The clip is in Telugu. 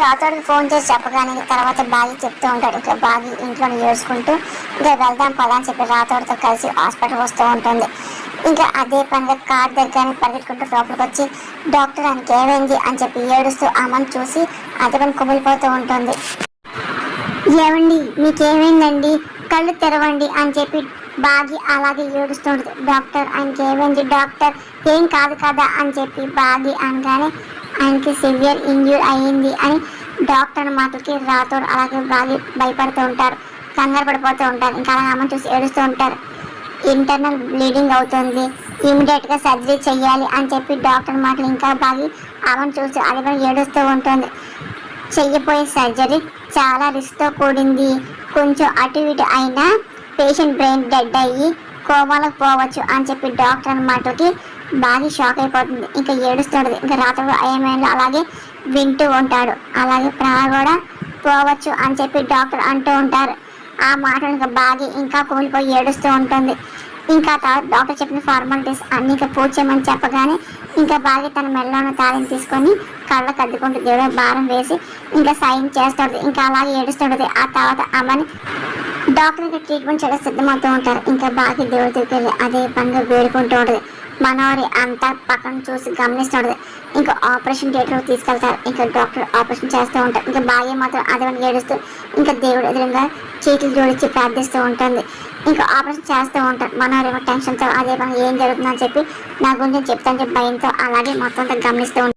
రాతోడికి ఫోన్ చేసి చెప్పగానే తర్వాత బాగి చెప్తూ ఉంటాడు. ఇక బాగి ఇంట్లో ఏడ్చుకుంటూ ఇంకా వెళ్దాం పదా అని చెప్పి రాతోడితో కలిసి హాస్పిటల్ వస్తూ ఉంటుంది. ఇంకా అదే పనిగా కార్ దగ్గర పరిగెట్టుకుంటూ లోపలికి వచ్చి డాక్టర్ ఆయనకి ఏమైంది అని చెప్పి ఏడుస్తూ అమ్మని చూసి అదే పని కుమిలిపోతూ ఉంటుంది. ఏమండి మీకేమైందండి, కళ్ళు తెరవండి అని చెప్పి బాగి అలాగే ఏడుస్తుంటుంది. డాక్టర్ ఆయనకి ఏమైంది డాక్టర్, ఏం కాదు కదా అని చెప్పి బాగి అనగానే ఆయనకి సివియర్ ఇంజ్యూర్ అయ్యింది అని డాక్టర్ మాటలకి రాతోడు అలాగే బాగి భయపడుతూ ఉంటారు, కంగారు పడిపోతూ ఉంటారు. ఇంకా అలా అమ్మని చూసి ఏడుస్తూ ఉంటారు. ఇంటర్నల్ బ్లీడింగ్ అవుతుంది, ఇమీడియట్గా సర్జరీ చెయ్యాలి అని చెప్పి డాక్టర్ మాటలు ఇంకా బాగి అమ్మని చూసి అది కూడా ఏడుస్తూ ఉంటుంది. చెయ్యబోయే సర్జరీ చాలా రిస్క్తో కూడింది, కొంచెం అటు ఇటు అయినా పేషెంట్ బ్రెయిన్ డెడ్ అయ్యి కోమాలకు పోవచ్చు అని చెప్పి డాక్టర్ మాటలకి బాగా షాక్ అయిపోతుంది. ఇంకా ఏడుస్తుంటుంది. ఇంకా రాత్రి ఏమైనా అలాగే వింటూ ఉంటాడు. అలాగే ప్రాణ కూడా పోవచ్చు అని చెప్పి డాక్టర్ అంటూ ఉంటారు. ఆ మాటలు ఇంకా బాగా ఇంకా కూలిపోయి ఏడుస్తూ ఉంటుంది. ఇంకా డాక్టర్ చెప్పిన ఫార్మాలిటీస్ అన్ని ఇంకా పూజ చేయమని చెప్పగానే ఇంకా బాగా తన మెల్లోన తాళిని తీసుకొని కళ్ళకు అద్దుకుంటూ దేవుడు భారం వేసి ఇంకా సైన్ చేస్తుంది. ఇంకా అలాగే ఏడుస్తుంటుంది. ఆ తర్వాత అమ్మని డాక్టర్ ఇంకా ట్రీట్మెంట్ చేయడం సిద్ధమవుతూ ఉంటారు. ఇంకా బాగా దేవుడి దగ్గరికి వెళ్ళి అదే పనిగా వేడుకుంటూ ఉంటుంది. మనోరి అంతా పక్కన చూసి గమనిస్తుంటుంది. ఇంకా ఆపరేషన్ థియేటర్కి తీసుకెళ్తారు. ఇంకా డాక్టర్ ఆపరేషన్ చేస్తూ ఉంటారు. ఇంకా బాగా మాత్రం అదే ఏడుస్తూ ఇంకా దేవుడు ఎదురుగా చీట్లు జోడించి ప్రార్థిస్తూ ఉంటుంది. ఇంకా ఆపరేషన్ చేస్తూ ఉంటారు. మనోరేమో టెన్షన్తో అదే పని ఏం జరుగుతుందని చెప్పి నా గురించి చెప్తాను చెప్పి భయంతో అలాగే మొత్తం గమనిస్తూ ఉంటారు.